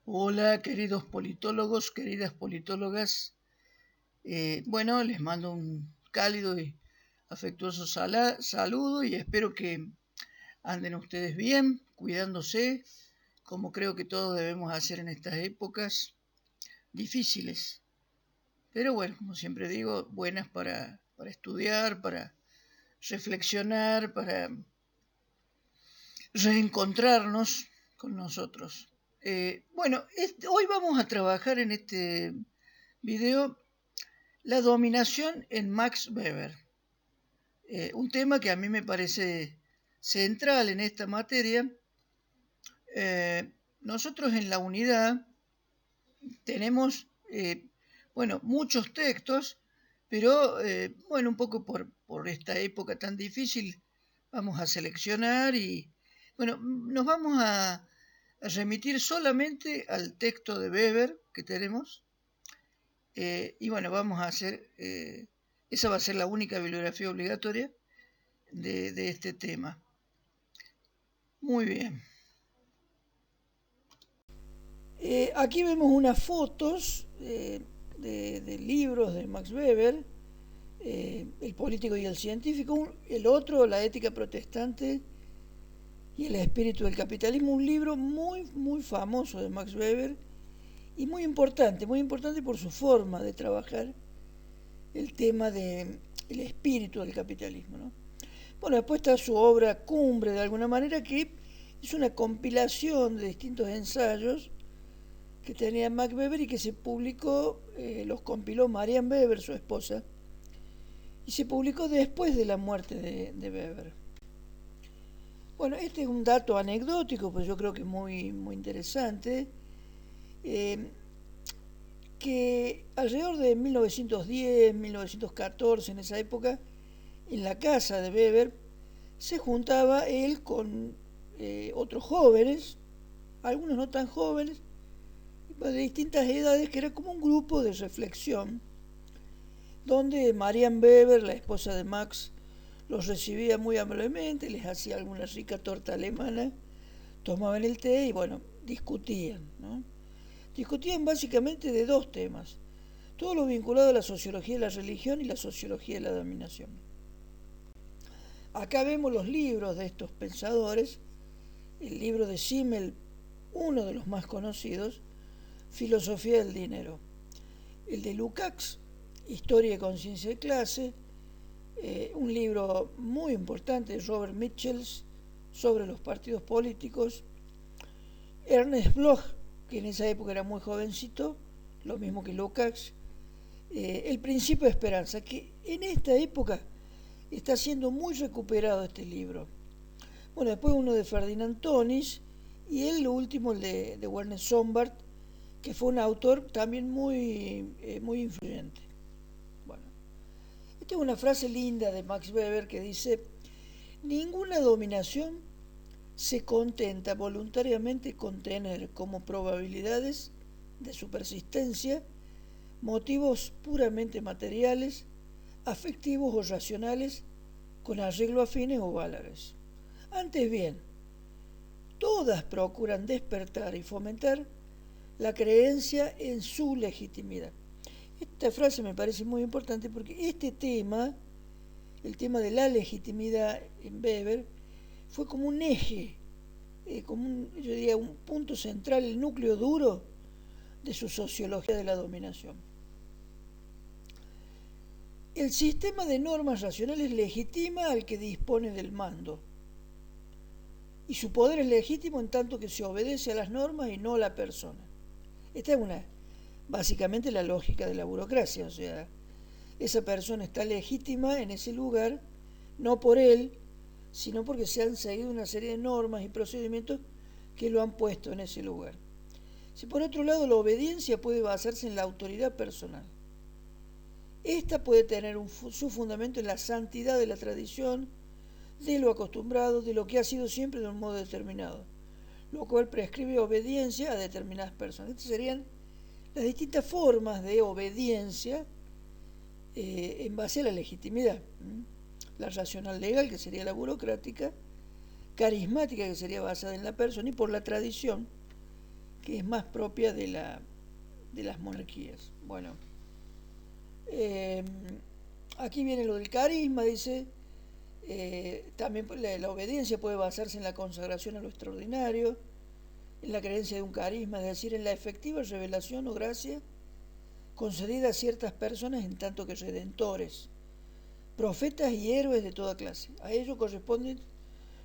Hola, queridos politólogos, queridas politólogas. Bueno, les mando un cálido y afectuoso saludo y espero que anden ustedes bien, cuidándose, como creo que todos debemos hacer en estas épocas difíciles. Pero bueno, como siempre digo, buenas para estudiar, para reflexionar, para reencontrarnos con nosotros. Hoy vamos a trabajar en este video la dominación en Max Weber, un tema que a mí me parece central en esta materia. Nosotros en la unidad tenemos, muchos textos, pero un poco por esta época tan difícil, vamos a seleccionar y, nos vamos a remitir solamente al texto de Weber que tenemos. Vamos a hacer, esa va a ser la única bibliografía obligatoria de este tema. Muy bien. Aquí vemos unas fotos de libros de Max Weber, El político y el científico, el otro, La ética protestante y el espíritu del capitalismo, un libro muy famoso de Max Weber y muy importante por su forma de trabajar el tema del espíritu del capitalismo, ¿no? Bueno, después está su obra cumbre, de alguna manera, que es una compilación de distintos ensayos que tenía Max Weber y que se publicó, los compiló Marianne Weber, su esposa, y se publicó después de la muerte de Weber. Bueno, este es un dato anecdótico, pues yo creo que es muy interesante, que alrededor de 1910, 1914, en esa época, en la casa de Weber, se juntaba él con otros jóvenes, algunos no tan jóvenes, de distintas edades, que era como un grupo de reflexión, donde Marianne Weber, la esposa de Max, los recibía muy amablemente, les hacía alguna rica torta alemana, tomaban el té y discutían, ¿no? Discutían básicamente de dos temas, todo lo vinculado a la sociología de la religión y la sociología de la dominación. Acá vemos los libros de estos pensadores, el libro de Simmel, uno de los más conocidos, Filosofía del dinero, el de Lukács, Historia y conciencia de clase, un libro muy importante de Robert Michels sobre los partidos políticos, Ernest Bloch, que en esa época era muy jovencito, lo mismo que Lukács, El principio de esperanza, que en esta época está siendo muy recuperado este libro. Bueno, después uno de Ferdinand Tonis y el último, el de Werner Sombart, que fue un autor también muy influyente. Bueno, esta es una frase linda de Max Weber que dice: ninguna dominación se contenta voluntariamente con tener como probabilidades de su persistencia motivos puramente materiales, afectivos o racionales, con arreglo a fines o valores. Antes bien, todas procuran despertar y fomentar la creencia en su legitimidad. Esta frase me parece muy importante porque este tema, el tema de la legitimidad en Weber, fue como un eje, yo diría un punto central, el núcleo duro de su sociología de la dominación. El sistema de normas racionales legitima al que dispone del mando, y su poder es legítimo en tanto que se obedece a las normas y no a la persona. Esta es básicamente la lógica de la burocracia, o sea, esa persona está legítima en ese lugar, no por él, sino porque se han seguido una serie de normas y procedimientos que lo han puesto en ese lugar. Si por otro lado la obediencia puede basarse en la autoridad personal, esta puede tener su fundamento en la santidad de la tradición, de lo acostumbrado, de lo que ha sido siempre de un modo determinado, lo cual prescribe obediencia a determinadas personas. Estas serían las distintas formas de obediencia en base a la legitimidad. La racional legal, que sería la burocrática, carismática, que sería basada en la persona, y por la tradición, que es más propia de las monarquías. Bueno, eh, aquí viene lo del carisma, dice, también la obediencia puede basarse en la consagración a lo extraordinario, en la creencia de un carisma, es decir, en la efectiva revelación o gracia concedida a ciertas personas en tanto que redentores, profetas y héroes de toda clase. A ello corresponden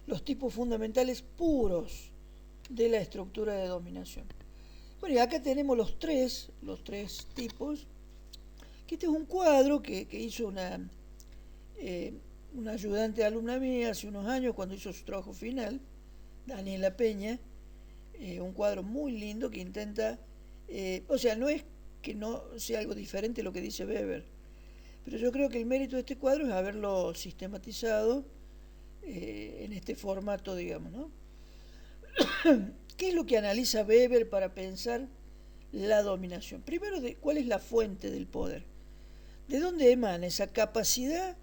los tipos fundamentales puros de la estructura de dominación. Bueno, y acá tenemos los tres tipos, que este es un cuadro que hizo una ayudante alumna mía hace unos años cuando hizo su trabajo final, Daniela Peña, un cuadro muy lindo que intenta, o sea, no es que no sea algo diferente a lo que dice Weber, pero yo creo que el mérito de este cuadro es haberlo sistematizado en este formato, digamos, ¿no? ¿Qué es lo que analiza Weber para pensar la dominación? Primero, ¿cuál es la fuente del poder? ¿De dónde emana esa capacidad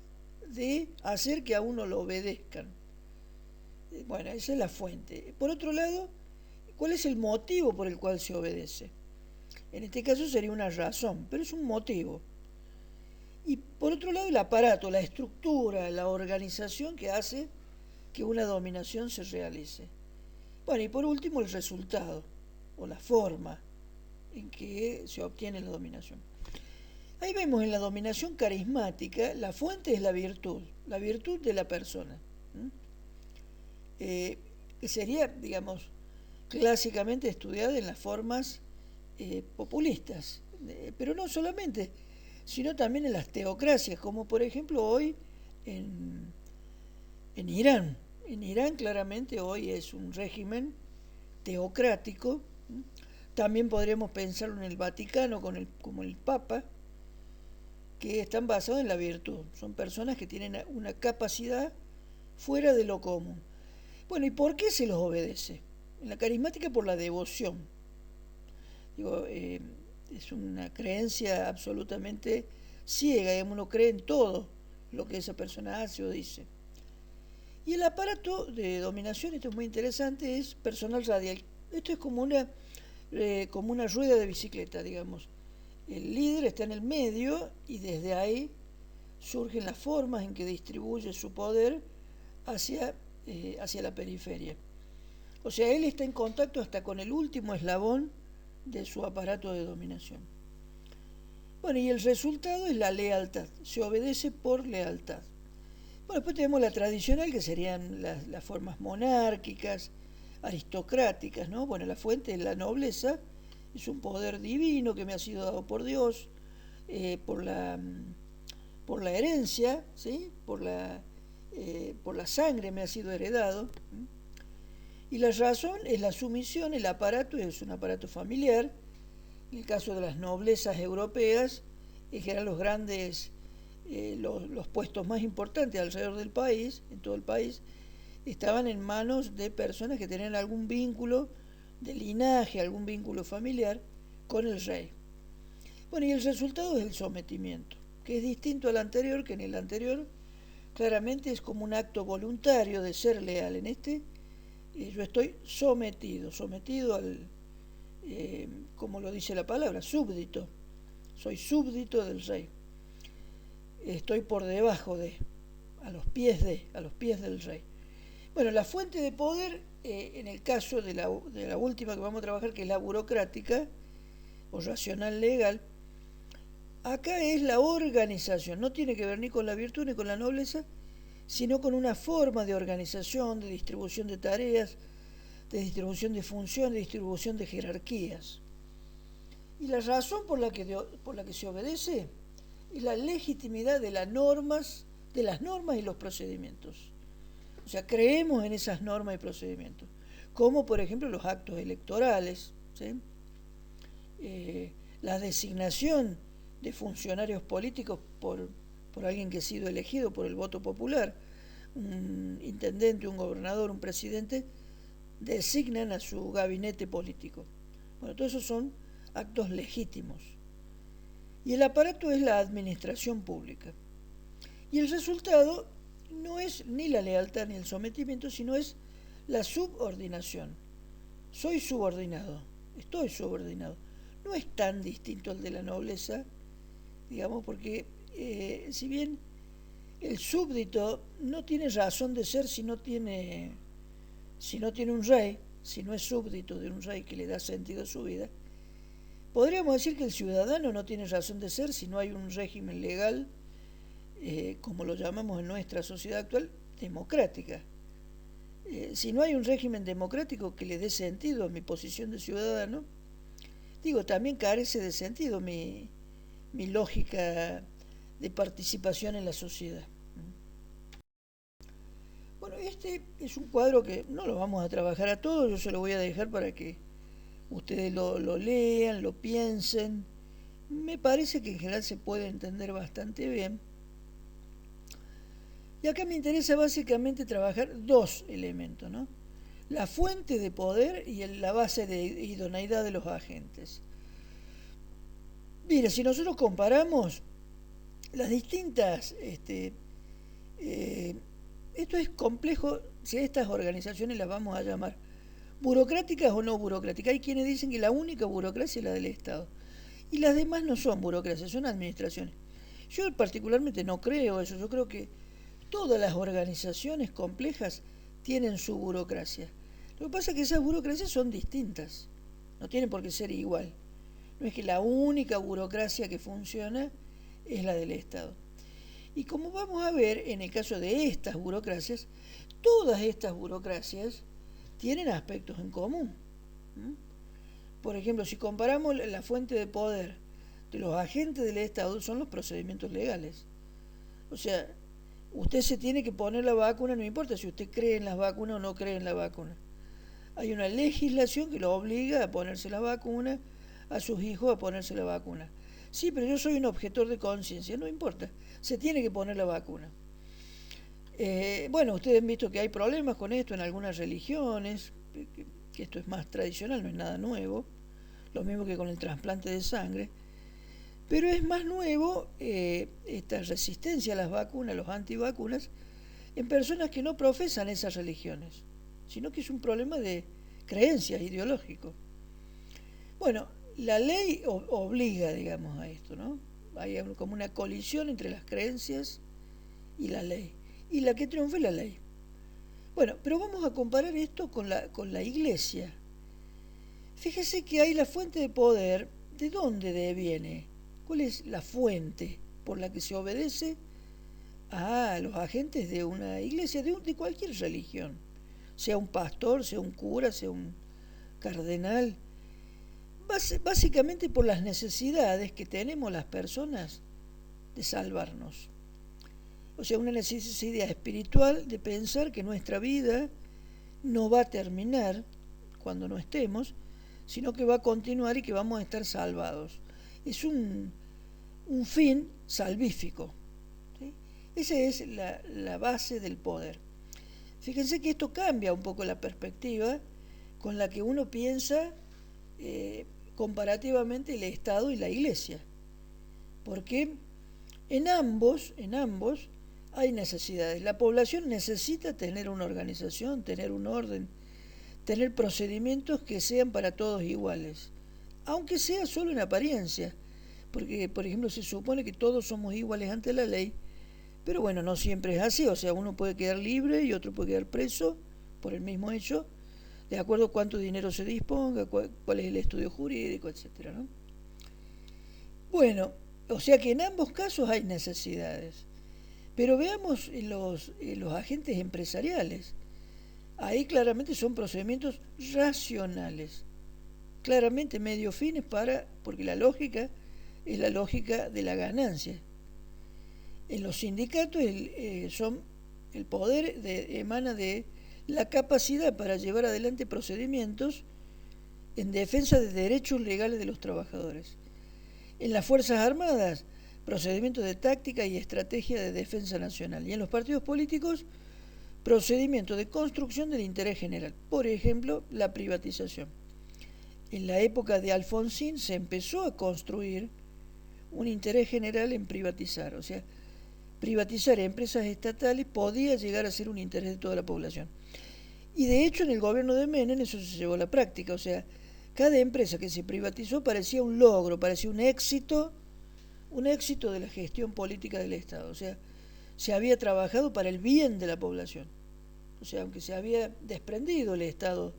de hacer que a uno lo obedezcan? Bueno, esa es la fuente. Por otro lado, ¿cuál es el motivo por el cual se obedece? En este caso sería una razón, pero es un motivo. Y por otro lado, el aparato, la estructura, la organización que hace que una dominación se realice. Bueno, y por último, el resultado o la forma en que se obtiene la dominación. Ahí vemos en la dominación carismática, la fuente es la virtud de la persona. Que sería, digamos, clásicamente estudiada en las formas populistas, pero no solamente, sino también en las teocracias, como por ejemplo hoy en Irán. En Irán claramente hoy es un régimen teocrático. También podríamos pensarlo en el Vaticano como el Papa, que están basados en la virtud. Son personas que tienen una capacidad fuera de lo común. Bueno, ¿y por qué se los obedece? En la carismática por la devoción. Digo, es una creencia absolutamente ciega, digamos, uno cree en todo lo que esa persona hace o dice. Y el aparato de dominación, esto es muy interesante, es personal radial. Esto es como una rueda de bicicleta, digamos. El líder está en el medio y desde ahí surgen las formas en que distribuye su poder hacia la periferia. O sea, él está en contacto hasta con el último eslabón de su aparato de dominación. Bueno, y el resultado es la lealtad. Se obedece por lealtad. Bueno, después tenemos la tradicional, que serían las formas monárquicas, aristocráticas, ¿no? Bueno, la fuente es la nobleza, es un poder divino que me ha sido dado por Dios, por la herencia, ¿sí? Por la sangre me ha sido heredado. Y la razón es la sumisión, el aparato es un aparato familiar. En el caso de las noblezas europeas, que eran los grandes, los puestos más importantes alrededor del país, en todo el país, estaban en manos de personas que tenían algún vínculo de linaje, algún vínculo familiar con el rey. Bueno, y el resultado es el sometimiento, que es distinto al anterior, que en el anterior claramente es como un acto voluntario de ser leal. En este, yo estoy sometido al, como lo dice la palabra, súbdito. Soy súbdito del rey. Estoy por debajo a los pies del rey. Bueno, la fuente de poder, en el caso de la última que vamos a trabajar, que es la burocrática o racional legal, acá es la organización. No tiene que ver ni con la virtud ni con la nobleza, sino con una forma de organización, de distribución de tareas, de distribución de funciones, de distribución de jerarquías. Y la razón por la que se obedece es la legitimidad de las normas y los procedimientos. O sea, creemos en esas normas y procedimientos, como por ejemplo los actos electorales, ¿sí? La designación de funcionarios políticos por alguien que ha sido elegido por el voto popular, un intendente, un gobernador, un presidente, designan a su gabinete político. Bueno, todos esos son actos legítimos. Y el aparato es la administración pública. Y el resultado no es ni la lealtad ni el sometimiento, sino es la subordinación. Soy subordinado. estoy subordinado. No es tan distinto al de la nobleza, digamos, porque si bien el súbdito no tiene razón de ser si no tiene un rey, si no es súbdito de un rey que le da sentido a su vida, podríamos decir que el ciudadano no tiene razón de ser si no hay un régimen legal, como lo llamamos en nuestra sociedad actual, democrática. Si no hay un régimen democrático que le dé sentido a mi posición de ciudadano, digo, también carece de sentido mi lógica de participación en la sociedad. Bueno, este es un cuadro que no lo vamos a trabajar a todos, yo se lo voy a dejar para que ustedes lo lean, lo piensen. Me parece que en general se puede entender bastante bien. Y acá me interesa básicamente trabajar dos elementos, ¿no? La fuente de poder y la base de idoneidad de los agentes. Mire, si nosotros comparamos las distintas, esto es complejo si a estas organizaciones las vamos a llamar burocráticas o no burocráticas. Hay quienes dicen que la única burocracia es la del Estado y las demás no son burocracias, son administraciones. Yo particularmente no creo eso, yo creo que todas las organizaciones complejas tienen su burocracia. Lo que pasa es que esas burocracias son distintas, no tienen por qué ser igual. No es que la única burocracia que funciona es la del Estado. Y como vamos a ver, en el caso de estas burocracias, todas estas burocracias tienen aspectos en común. Por ejemplo, si comparamos la fuente de poder de los agentes del Estado, son los procedimientos legales. O sea, usted se tiene que poner la vacuna, no importa si usted cree en las vacunas o no cree en la vacuna. Hay una legislación que lo obliga a ponerse la vacuna, a sus hijos a ponerse la vacuna. Sí, pero yo soy un objetor de conciencia, no importa, se tiene que poner la vacuna. Bueno, ustedes han visto que hay problemas con esto en algunas religiones, que esto es más tradicional, no es nada nuevo, lo mismo que con el trasplante de sangre, pero es más nuevo esta resistencia a las vacunas, los antivacunas, en personas que no profesan esas religiones, sino que es un problema de creencias ideológico. Bueno, la ley obliga, digamos, a esto, ¿no? Hay como una colisión entre las creencias y la ley. Y la que triunfa es la ley. Bueno, pero vamos a comparar esto con la iglesia. Fíjese que hay la fuente de poder, ¿de dónde deviene? ¿Cuál es la fuente por la que se obedece a los agentes de una iglesia, de cualquier religión? Sea un pastor, sea un cura, sea un cardenal. Básicamente por las necesidades que tenemos las personas de salvarnos. O sea, una necesidad espiritual de pensar que nuestra vida no va a terminar cuando no estemos, sino que va a continuar y que vamos a estar salvados. Es un fin salvífico, ¿sí? Esa es la base del poder. Fíjense que esto cambia un poco la perspectiva con la que uno piensa comparativamente el Estado y la Iglesia, porque en ambos hay necesidades. La población necesita tener una organización, tener un orden, tener procedimientos que sean para todos iguales, aunque sea solo en apariencia, porque por ejemplo se supone que todos somos iguales ante la ley, pero bueno, no siempre es así, o sea, uno puede quedar libre y otro puede quedar preso por el mismo hecho, de acuerdo a cuánto dinero se disponga, cuál es el estudio jurídico, etcétera, ¿no? Bueno, o sea que en ambos casos hay necesidades, pero veamos en los agentes empresariales. Ahí claramente son procedimientos racionales, claramente medio fines porque la lógica es la lógica de la ganancia. En los sindicatos el poder emana de la capacidad para llevar adelante procedimientos en defensa de derechos legales de los trabajadores. En las Fuerzas Armadas, procedimientos de táctica y estrategia de defensa nacional. Y en los partidos políticos, procedimientos de construcción del interés general. Por ejemplo, la privatización. En la época de Alfonsín se empezó a construir un interés general en privatizar. O sea, privatizar empresas estatales podía llegar a ser un interés de toda la población. Y de hecho en el gobierno de Menem eso se llevó a la práctica, o sea, cada empresa que se privatizó parecía un logro, parecía un éxito de la gestión política del Estado. O sea, se había trabajado para el bien de la población. O sea, aunque se había desprendido el Estado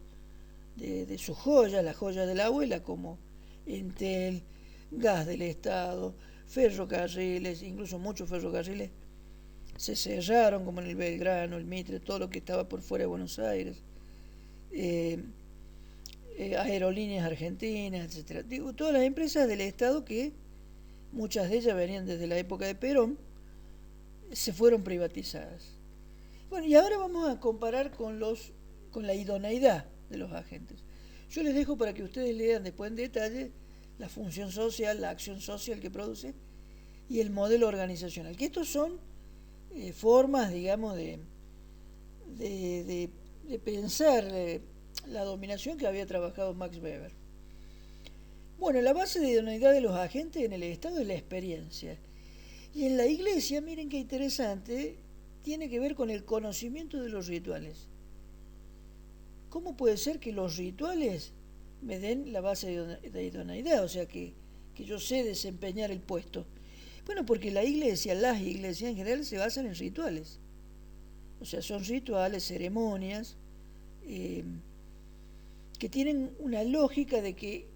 de sus joyas, las joyas de la abuela, como Entel, gas del Estado, ferrocarriles, incluso muchos ferrocarriles se cerraron, como en el Belgrano, el Mitre, todo lo que estaba por fuera de Buenos Aires, aerolíneas argentinas, etcétera. Digo, todas las empresas del Estado que muchas de ellas venían desde la época de Perón, se fueron privatizadas. Bueno, y ahora vamos a comparar con la idoneidad de los agentes. Yo les dejo para que ustedes lean después en detalle la función social, la acción social que produce y el modelo organizacional. Que estos son formas, digamos, de pensar la dominación que había trabajado Max Weber. Bueno, la base de idoneidad de los agentes en el Estado es la experiencia. Y en la Iglesia, miren qué interesante, tiene que ver con el conocimiento de los rituales. ¿Cómo puede ser que los rituales me den la base de idoneidad? O sea, que yo sé desempeñar el puesto. Bueno, porque la Iglesia, las iglesias en general se basan en rituales. O sea, son rituales, ceremonias, que tienen una lógica de que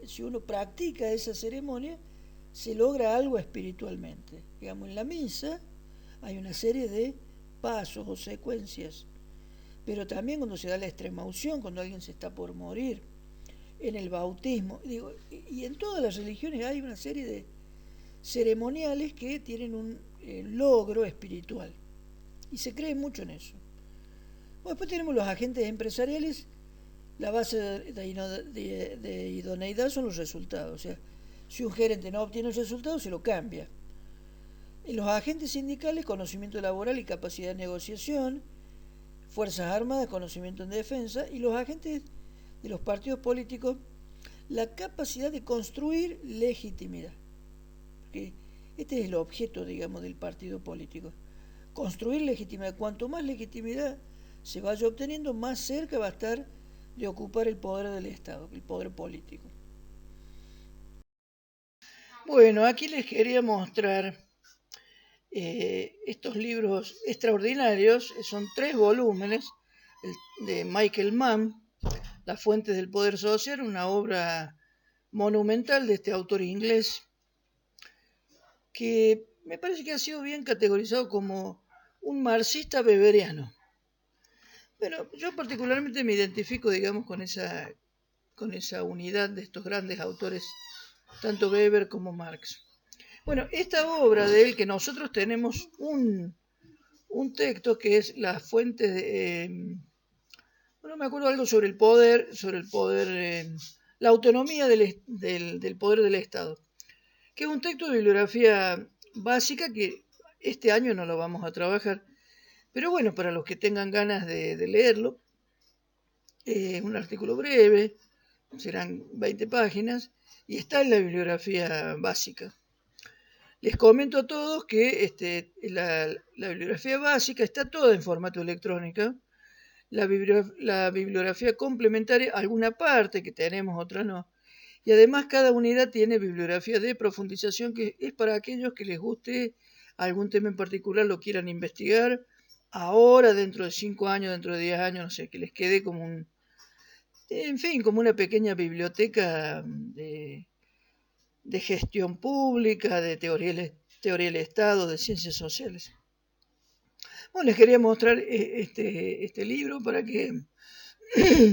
si uno practica esa ceremonia, se logra algo espiritualmente. Digamos, en la misa hay una serie de pasos o secuencias, pero también cuando se da la extrema unción, cuando alguien se está por morir, en el bautismo, digo, y en todas las religiones hay una serie de ceremoniales que tienen un logro espiritual, y se cree mucho en eso. Bueno, después tenemos los agentes empresariales. La base de idoneidad son los resultados. O sea, si un gerente no obtiene el resultado, se lo cambia. En los agentes sindicales, conocimiento laboral y capacidad de negociación. Fuerzas Armadas, conocimiento en defensa. Y los agentes de los partidos políticos, la capacidad de construir legitimidad. Porque este es el objeto, digamos, del partido político. Construir legitimidad. Cuanto más legitimidad se vaya obteniendo, más cerca va a estar de ocupar el poder del Estado, el poder político. Bueno, aquí les quería mostrar estos libros extraordinarios. Son 3 volúmenes de Michael Mann, Las fuentes del poder social, una obra monumental de este autor inglés, que me parece que ha sido bien categorizado como un marxista weberiano. Bueno, yo particularmente me identifico, digamos, con esa unidad de estos grandes autores, tanto Weber como Marx. Bueno, esta obra de él, que nosotros tenemos un texto que es la fuente de... bueno, me acuerdo algo sobre el poder, la autonomía del poder del Estado, que es un texto de bibliografía básica que este año no lo vamos a trabajar, pero bueno, para los que tengan ganas de leerlo, un artículo breve, serán 20 páginas, y está en la bibliografía básica. Les comento a todos que la bibliografía básica está toda en formato electrónico. La bibliografía complementaria, alguna parte que tenemos, otra no. Y además cada unidad tiene bibliografía de profundización, que es para aquellos que les guste algún tema en particular, lo quieran investigar ahora, dentro de 5 años, dentro de 10 años, no sé, que les quede como como una pequeña biblioteca de gestión pública, de teoría del Estado, de ciencias sociales. Bueno, les quería mostrar este libro para que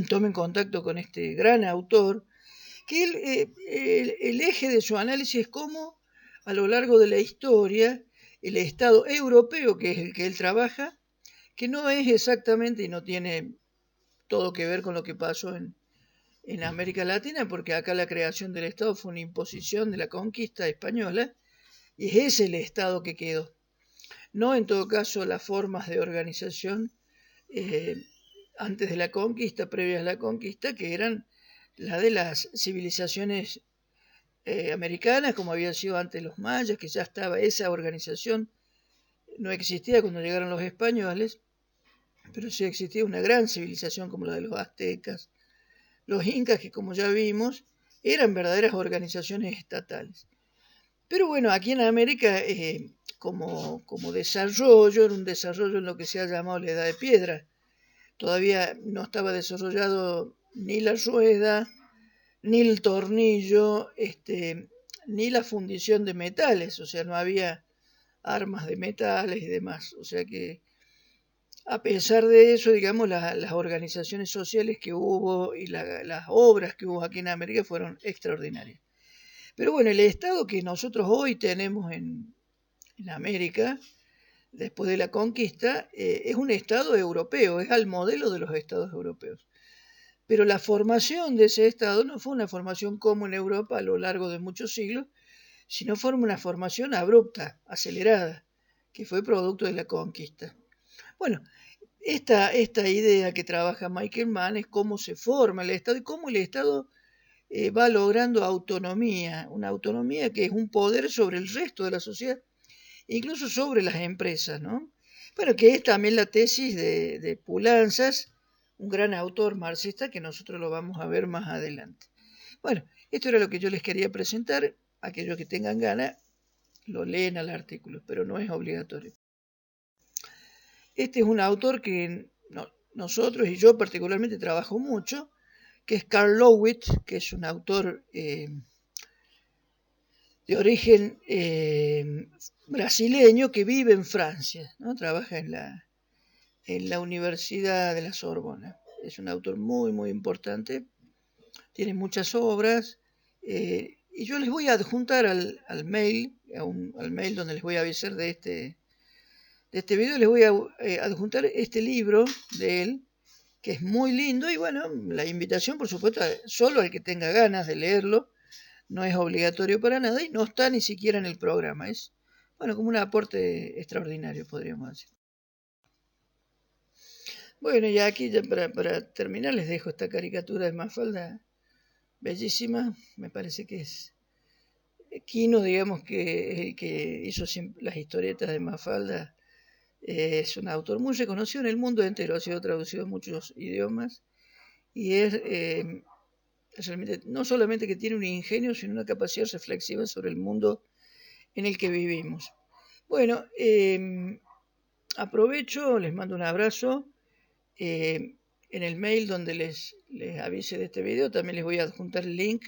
tomen contacto con este gran autor, que el eje de su análisis es cómo a lo largo de la historia el Estado europeo, que es el que él trabaja, que no es exactamente y no tiene todo que ver con lo que pasó en América Latina, porque acá la creación del Estado fue una imposición de la conquista española, y es ese el Estado que quedó. No, en todo caso, las formas de organización antes de la conquista, previas a la conquista, que eran la de las civilizaciones americanas, como había sido antes los mayas, que ya estaba esa organización, no existía cuando llegaron los españoles, pero sí existía una gran civilización como la de los aztecas, los incas, que como ya vimos, eran verdaderas organizaciones estatales. Pero bueno, aquí en América, como desarrollo, era un desarrollo en lo que se ha llamado la Edad de Piedra. Todavía no estaba desarrollado ni la rueda, ni el tornillo, ni la fundición de metales, o sea, no había armas de metales y demás. O sea que, a pesar de eso, digamos, las organizaciones sociales que hubo y las obras que hubo aquí en América fueron extraordinarias. Pero bueno, el Estado que nosotros hoy tenemos en América, después de la conquista, es un Estado europeo, es al modelo de los Estados europeos. Pero la formación de ese Estado no fue una formación como en Europa a lo largo de muchos siglos, sino fue una formación abrupta, acelerada, que fue producto de la conquista. Bueno, esta idea que trabaja Michael Mann es cómo se forma el Estado y cómo el Estado va logrando autonomía, una autonomía que es un poder sobre el resto de la sociedad, incluso sobre las empresas, ¿no? Bueno, que es también la tesis de Poulantzas, un gran autor marxista que nosotros lo vamos a ver más adelante. Bueno, esto era lo que yo les quería presentar. Aquellos que tengan ganas lo leen al artículo, pero no es obligatorio. Este es un autor que nosotros y yo particularmente trabajo mucho, que es Karl Lowitz, que es un autor de origen brasileño que vive en Francia, ¿no? Trabaja en la Universidad de la Sorbona. Es un autor muy, muy importante, tiene muchas obras, y yo les voy a adjuntar al mail, al mail donde les voy a avisar de este video, les voy a adjuntar este libro de él, que es muy lindo, y bueno, la invitación, por supuesto, solo al que tenga ganas de leerlo, no es obligatorio para nada y no está ni siquiera en el programa. Es, bueno, como un aporte extraordinario, podríamos decir. Bueno, y aquí ya para terminar les dejo esta caricatura de Mafalda, bellísima. Me parece que es Quino, digamos, que es el que hizo las historietas de Mafalda. Es un autor muy reconocido en el mundo entero, ha sido traducido en muchos idiomas y es realmente, no solamente que tiene un ingenio, sino una capacidad reflexiva sobre el mundo en el que vivimos. Bueno, aprovecho, les mando un abrazo. En el mail donde les avise de este video también les voy a adjuntar el link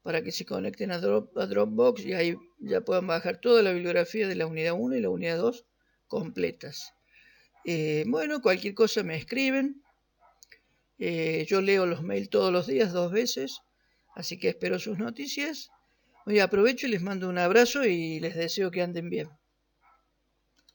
para que se conecten a Dropbox y ahí ya puedan bajar toda la bibliografía de la unidad 1 y la unidad 2 completas. Bueno, cualquier cosa me escriben. Yo leo los mails todos los días, 2 veces, así que espero sus noticias. Hoy aprovecho y les mando un abrazo y les deseo que anden bien.